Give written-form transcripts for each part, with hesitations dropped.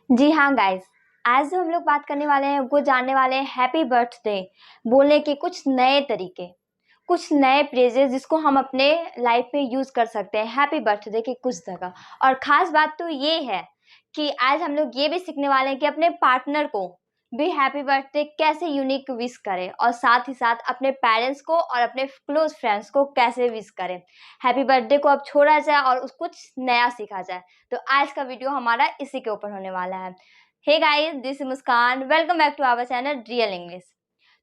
जी हाँ गाइस, आज जो हम लोग बात करने वाले हैं वो जानने वाले हैं हैप्पी बर्थडे बोलने के कुछ नए तरीके, कुछ नए फ्रेजेस जिसको हम अपने लाइफ में यूज कर सकते हैं हैप्पी बर्थडे की कुछ जगह। और खास बात तो ये है कि आज हम लोग ये भी सीखने वाले हैं कि अपने पार्टनर को भी हैप्पी बर्थडे कैसे यूनिक विश करें और साथ ही साथ अपने पेरेंट्स को और अपने क्लोज फ्रेंड्स को कैसे विश करें। हैप्पी बर्थडे को अब छोड़ा जाए और कुछ नया सीखा जाए। तो आज का वीडियो हमारा इसी के ऊपर होने वाला है। Hey guys, this is Muskan, welcome back to our channel real English.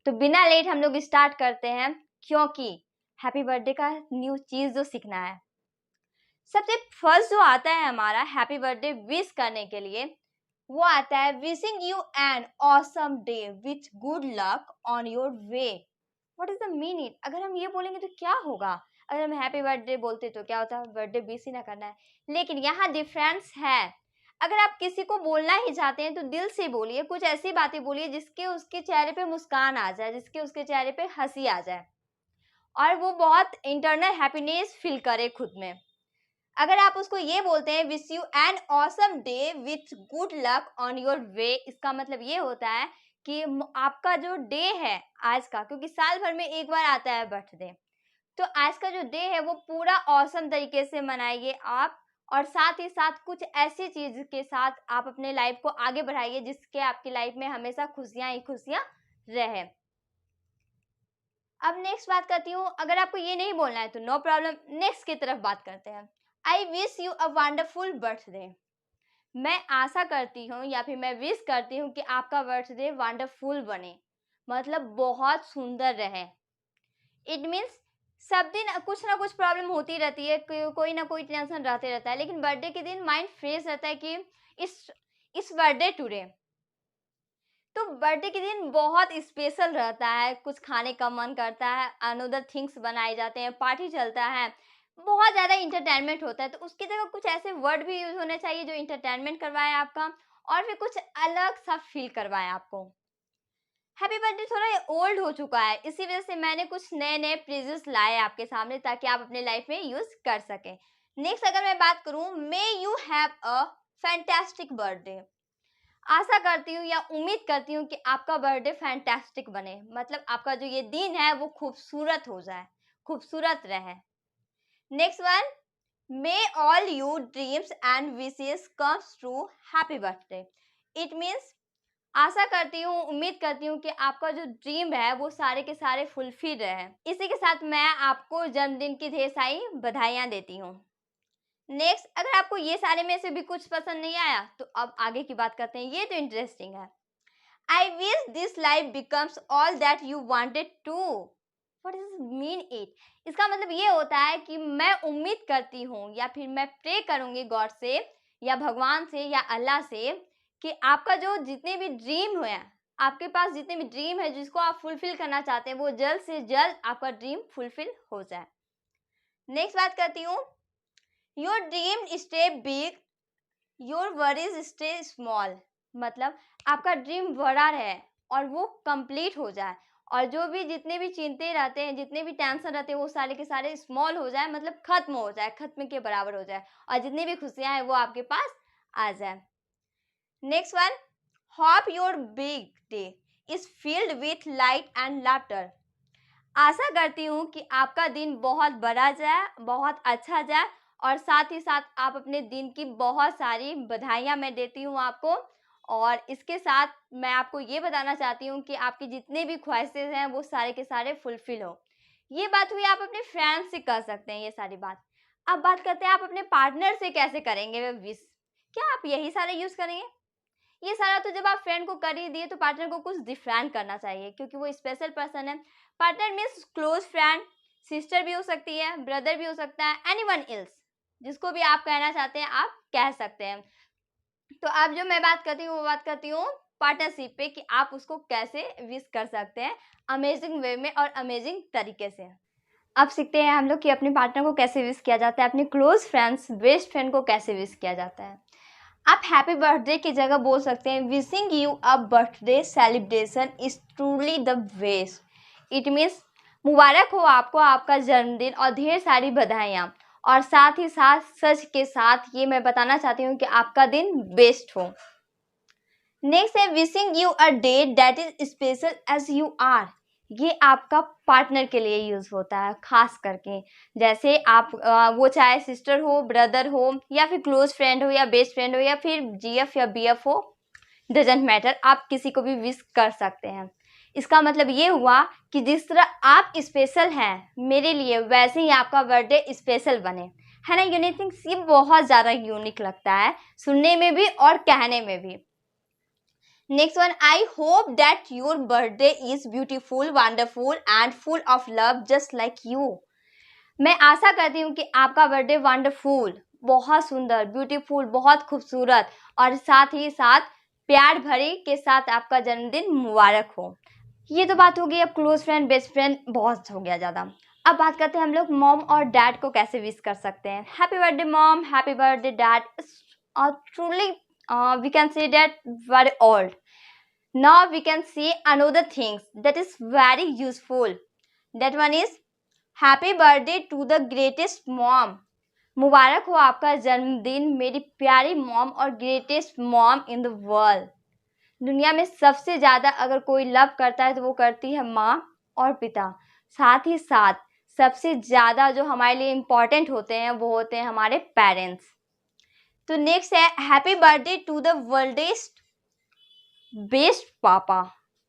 तो बिना लेट हम लोग स्टार्ट करते हैं, क्योंकि हैप्पी बर्थडे का न्यू चीज जो सीखना है। सबसे फर्स्ट जो आता है हमारा हैप्पी बर्थडे विश करने के लिए, वो आता है wishing you an awesome day with good luck on your way. What is the meaning? अगर हम ये बोलेंगे तो क्या होगा? अगर हम हैप्पी बर्थडे बोलते तो क्या होता है, बर्थडे विश ही ना करना है। लेकिन यहाँ डिफरेंस है। अगर आप किसी को बोलना ही चाहते हैं तो दिल से बोलिए, कुछ ऐसी बातें बोलिए जिसके उसके चेहरे पे मुस्कान आ जाए, जिसके उसके चेहरे पे हंसी आ जाए और वो बहुत इंटरनल हैप्पीनेस फील करे खुद में। अगर आप उसको ये बोलते हैं wish you an awesome day with good luck on your way, इसका मतलब ये होता है कि आपका जो डे है आज का, क्योंकि साल भर में एक बार आता है बर्थडे, तो आज का जो डे है वो पूरा ऑसम तरीके से मनाइए आप। और साथ ही साथ कुछ ऐसी चीज के साथ आप अपने लाइफ को आगे बढ़ाइए जिसके आपकी लाइफ में हमेशा खुशियां ही खुशियां रहे। अब नेक्स्ट बात करती हूँ, अगर आपको ये नहीं बोलना है तो नो प्रॉब्लम, नेक्स्ट की तरफ बात करते हैं। I wish you a wonderful birthday. मैं आशा करती हूँ या फिर मैं विश करती हूँ कि आपका बर्थडे वंडरफुल बने, मतलब बहुत सुंदर रहे। इट मीन्स सब दिन कुछ ना कुछ प्रॉब्लम होती रहती है, कोई ना कोई टेंशन रहते रहता है, लेकिन बर्थडे के दिन माइंड फ्रेश रहता है कि इस बर्थडे टुडे। तो बर्थडे के दिन बहुत स्पेशल रहता है, कुछ खाने का मन करता है, अनदर थिंग्स बनाए जाते हैं, पार्टी चलता है, बहुत ज़्यादा इंटरटेनमेंट होता है। तो उसकी जगह कुछ ऐसे वर्ड भी यूज होने चाहिए जो इंटरटेनमेंट करवाए आपका और फिर कुछ अलग सा फील करवाए आपको। हैप्पी बर्थडे थोड़ा ओल्ड हो चुका है, इसी वजह से मैंने कुछ नए नए फ्रेजेस लाए आपके सामने ताकि आप अपने लाइफ में यूज कर सकें। नेक्स्ट अगर मैं बात करूं, may you have a fantastic birthday. आशा करती हूँ या उम्मीद करती हूँ कि आपका बर्थडे फैंटास्टिक बने, मतलब आपका जो ये दिन है वो खूबसूरत हो जाए, खूबसूरत रहे। Next one, may all you dreams and wishes comes true, happy birthday. It means आशा करती हूँ, उम्मीद करती हूँ कि आपका जो ड्रीम है वो सारे के सारे फुलफिल रहे। इसी के साथ मैं आपको जन्मदिन की ढेर सारी बधाइयाँ देती हूँ। नेक्स्ट, अगर आपको ये सारे में से भी कुछ पसंद नहीं आया तो अब आगे की बात करते हैं, ये तो इंटरेस्टिंग है। I wish this life becomes all that you wanted to. What does it mean it? इसका मतलब ये होता है कि मैं उम्मीद करती हूँ या फिर मैं प्रे करूँगी गॉड से या भगवान से या अल्लाह से कि आपका जो जितने भी ड्रीम हुए हैं, आपके पास जितने भी ड्रीम है जिसको आप फुलफिल करना चाहते हैं, वो जल्द से जल्द आपका ड्रीम फुलफिल हो जाए। नेक्स्ट बात करती हूँ, your dream stay big, your worries stay small. मतलब आपका ड्रीम बड़ा रहे और वो कंप्लीट हो जाए और जो भी जितने भी चिंते रहते हैं, जितने भी टेंशन रहते हैं, वो सारे के सारे स्मॉल हो जाए, मतलब खत्म हो जाए, खत्म के बराबर हो जाए और जितनी भी खुशियां हैं वो आपके पास आ जाए। Next one, hope your big day is filled with light and laughter. आशा करती हूँ कि आपका दिन बहुत बड़ा जाए, बहुत अच्छा जाए और साथ ही साथ आप अपने दिन की बहुत सारी बधाइयाँ मैं देती हूँ आपको। और इसके साथ मैं आपको ये बताना चाहती हूँ कि आपकी जितने भी ख्वाहिशें हैं वो सारे के सारे फुलफिल हो। ये बात हुई, आप अपने फ्रेंड से कर सकते हैं ये सारी बात। अब बात करते हैं आप अपने पार्टनर से कैसे करेंगे विश। क्या आप यही सारे यूज करेंगे? ये सारा तो जब आप फ्रेंड को कर ही दिए तो पार्टनर को कुछ डिफरेंट करना चाहिए, क्योंकि वो स्पेशल पर्सन है। Partner means close friend, sister भी हो सकती है, ब्रदर भी हो सकता है, एनीवन एल्स, जिसको भी आप कहना चाहते हैं आप कह सकते हैं। तो अब जो मैं बात करती हूँ वो बात करती हूँ पार्टनरशिप पे कि आप उसको कैसे विश कर सकते हैं अमेजिंग वे में और अमेजिंग तरीके से। अब सीखते हैं हम लोग कि अपने पार्टनर को कैसे विश किया जाता है, अपने क्लोज फ्रेंड्स, बेस्ट फ्रेंड को कैसे विश किया जाता है। आप हैप्पी बर्थडे की जगह बोल सकते हैं wishing you a birthday celebration is truly the best. It means मुबारक हो आपको आपका जन्मदिन और ढेर सारी बधाइयाँ। और साथ ही साथ सच के साथ ये मैं बताना चाहती हूँ कि आपका दिन बेस्ट हो। नेक्स्ट है wishing you a day that is special as you are. ये आपका पार्टनर के लिए यूज होता है खास करके, जैसे आप वो चाहे सिस्टर हो, ब्रदर हो, या फिर क्लोज फ्रेंड हो, या बेस्ट फ्रेंड हो, या फिर जीएफ या बीएफ हो, डजेंट मैटर, आप किसी को भी विश कर सकते हैं। इसका मतलब ये हुआ कि जिस तरह आप स्पेशल हैं मेरे लिए, वैसे ही आपका बर्थडे स्पेशल बने, है ना। यूनिक थिंग्स ये बहुत ज़्यादा यूनिक लगता है सुनने में भी और कहने में भी। Next one, I hope that your birthday is beautiful, wonderful and full of love just like you. मैं आशा करती हूँ कि आपका बर्थडे वंडरफुल, बहुत सुंदर, ब्यूटीफुल, बहुत खूबसूरत, और साथ ही साथ प्यार भरी के साथ आपका जन्मदिन मुबारक हो। ये तो बात हो गई अब क्लोज फ्रेंड, बेस्ट फ्रेंड, बहुत हो गया ज़्यादा। अब बात करते हैं हम लोग मॉम और डैड को कैसे विश कर सकते हैं। Happy birthday mom, happy birthday dad, truly we can say that very old. Now we can see another things that is very useful. That one is happy birthday to the greatest mom. मुबारक हो आपका जन्मदिन मेरी प्यारी mom और greatest mom in the world. दुनिया में सबसे ज़्यादा अगर कोई लव करता है तो वो करती है माँ और पिता। साथ ही साथ सबसे ज़्यादा जो हमारे लिए इम्पॉर्टेंट होते हैं वो होते हैं हमारे पेरेंट्स। तो नेक्स्ट है happy birthday to the worldest best papa.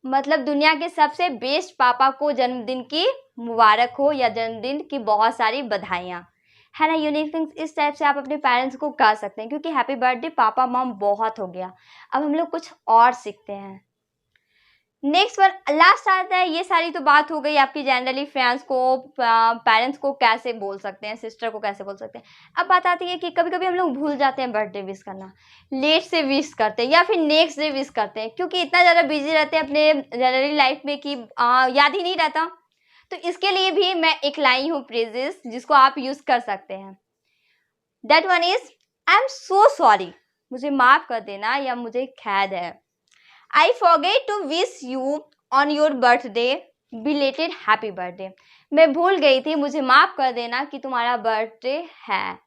मतलब दुनिया के सबसे बेस्ट पापा को जन्मदिन की मुबारक हो या जन्मदिन की बहुत सारी बधाइयाँ, है ना। यूनिक थिंग्स इस टाइप से आप अपने पेरेंट्स को कह सकते हैं, क्योंकि हैप्पी बर्थडे पापा मॉम बहुत हो गया, अब हम लोग कुछ और सीखते हैं। नेक्स्ट वन लास्ट आता है, ये सारी तो बात हो गई आपकी जनरली फ्रेंड्स को, पेरेंट्स को कैसे बोल सकते हैं, सिस्टर को कैसे बोल सकते हैं। अब बात आती है कि कभी कभी हम लोग भूल जाते हैं बर्थडे विश करना, लेट से विश करते हैं या फिर नेक्स्ट डे विश करते हैं, क्योंकि इतना ज़्यादा बिजी रहते हैं अपने जनरली लाइफ में कि याद ही नहीं रहता। तो इसके लिए भी मैं एक लाई हूँ फ्रेजेस जिसको आप यूज़ कर सकते हैं। That one is I am so sorry, मुझे माफ़ कर देना या मुझे खेद है। I forget to wish you on your birthday, belated happy birthday. मैं भूल गई थी, मुझे माफ़ कर देना कि तुम्हारा बर्थडे है,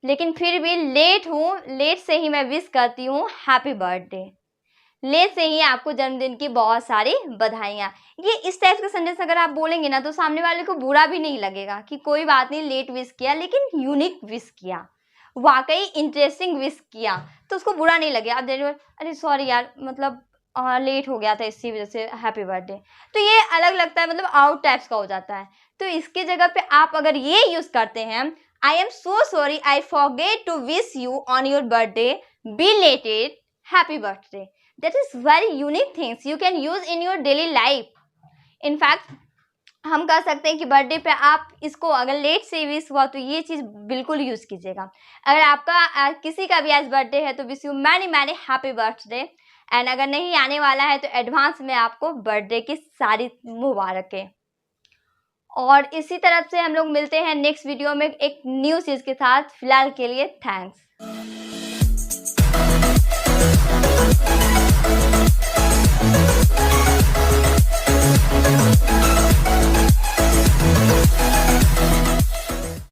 लेकिन फिर भी लेट हूँ, लेट से ही मैं विश करती हूँ हैप्पी बर्थडे। लेट से ही आपको जन्मदिन की बहुत सारी बधाइयाँ। ये इस टाइप का सेंटेंस अगर आप बोलेंगे ना तो सामने वाले को बुरा भी नहीं लगेगा कि कोई बात नहीं लेट विश किया, लेकिन यूनिक विश किया, वाकई इंटरेस्टिंग विश किया, तो उसको बुरा नहीं लगे। आप देर अरे सॉरी यार, मतलब लेट हो गया था इसी वजह से, हैप्पी बर्थडे, तो ये अलग लगता है, मतलब आउट टाइप्स का हो जाता है। तो इसके जगह पे आप अगर ये यूज़ करते हैं, I am so sorry I forget to wish you on your birthday, belated happy birthday. That is very unique things you can use in your daily life. In fact हम कह सकते हैं कि बर्थडे पे आप इसको अगर लेट से विश हुआ तो ये चीज़ बिल्कुल यूज़ कीजिएगा। अगर आपका किसी का भी आज बर्थडे है तो wish you many many happy birthday, and अगर नहीं आने वाला है तो एडवांस में आपको बर्थडे की सारी मुबारकें। और इसी तरफ से हम लोग मिलते हैं नेक्स्ट वीडियो में एक न्यू चीज़ के साथ। फिलहाल के लिए थैंक्स।